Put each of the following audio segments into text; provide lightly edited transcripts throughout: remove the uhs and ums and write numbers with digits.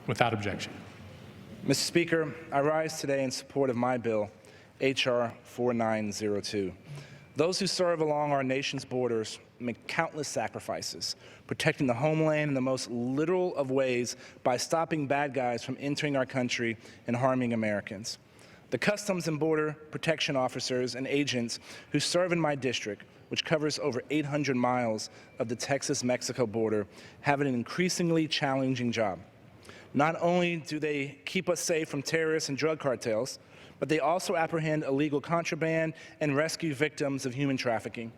Without objection. Mr. Speaker, I rise today in support of my bill, H.R. 4902. Those who serve along our nation's borders make countless sacrifices, protecting the homeland in the most literal of ways by stopping bad guys from entering our country and harming Americans. The Customs and Border Protection officers and agents who serve in my district, which covers over 800 miles of the Texas-Mexico border, have an increasingly challenging job. Not only do they keep us safe from terrorists and drug cartels, but they also apprehend illegal contraband and rescue victims of human trafficking.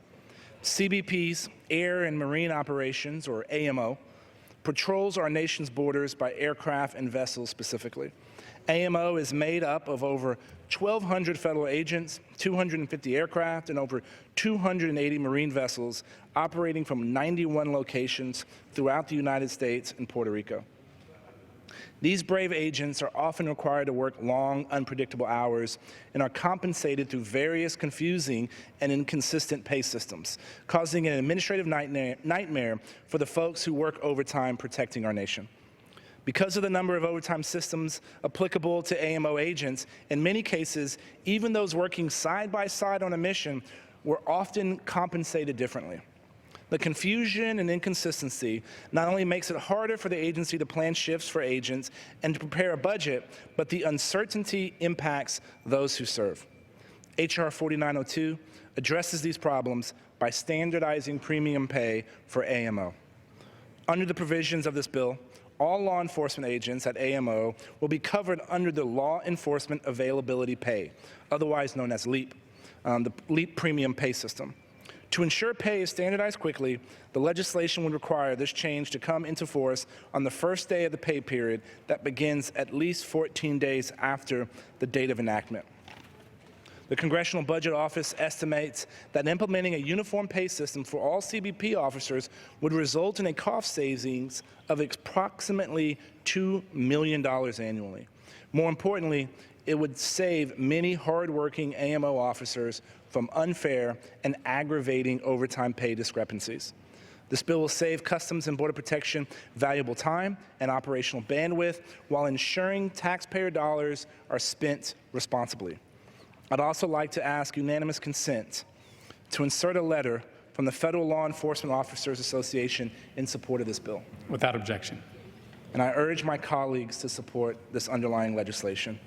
CBP's Air and Marine Operations, or AMO, patrols our nation's borders by aircraft and vessels specifically. AMO is made up of over 1,200 federal agents, 250 aircraft, and over 280 marine vessels operating from 91 locations throughout the United States and Puerto Rico. These brave agents are often required to work long, unpredictable hours and are compensated through various confusing and inconsistent pay systems, causing an administrative nightmare for the folks who work overtime protecting our nation. Because of the number of overtime systems applicable to AMO agents, in many cases, even those working side by side on a mission were often compensated differently. The confusion and inconsistency not only makes it harder for the agency to plan shifts for agents and to prepare a budget, but the uncertainty impacts those who serve. H.R. 4902 addresses these problems by standardizing premium pay for AMO. Under the provisions of this bill, all law enforcement agents at AMO will be covered under the Law Enforcement Availability Pay, otherwise known as LEAP, the LEAP premium pay system. To ensure pay is standardized quickly, the legislation would require this change to come into force on the first day of the pay period that begins at least 14 days after the date of enactment. The Congressional Budget Office estimates that implementing a uniform pay system for all CBP officers would result in a cost savings of approximately $2 million annually. More importantly, it would save many hardworking AMO officers from unfair and aggravating overtime pay discrepancies. This bill will save Customs and Border Protection valuable time and operational bandwidth while ensuring taxpayer dollars are spent responsibly. I'd also like to ask unanimous consent to insert a letter from the Federal Law Enforcement Officers Association in support of this bill. Without objection. And I urge my colleagues to support this underlying legislation.